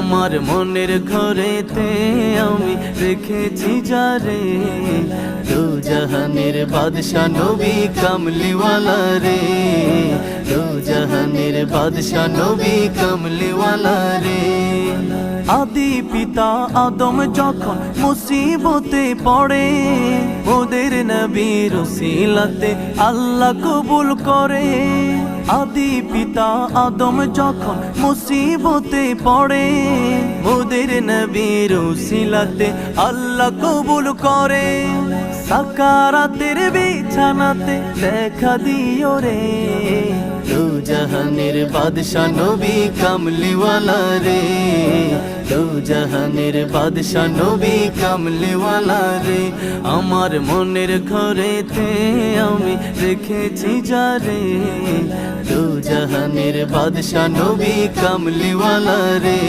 আমার মনের ঘরেতে আমি রেখেছি যারে, দু জাহানের বাদশা নবী কামলিওয়ালা রে, দু জাহানের বাদশা নবী কামলিওয়ালা রে। আদি পিতা আদম যখন মুসিবতে পড়ে, ওদের নবীর উসিলাতে আল্লাহ কবুল করে। আদি পিতা আদম যখন মুসিবতে পড়ে, ওদের নবীর উসিলাতে আল্লাহ কবুল করে। সাকারাতের বিছানাতে দেখা দিও রে, দু জাহানের বাদশা নবী কামলিওয়ালা রে, দু জাহানের বাদশা নবী কামলিওয়ালা রে। আমার মনের ঘরেতে আমি রেখেছি যারে, দু জাহানের বাদশা নবী কামলিওয়ালা রে,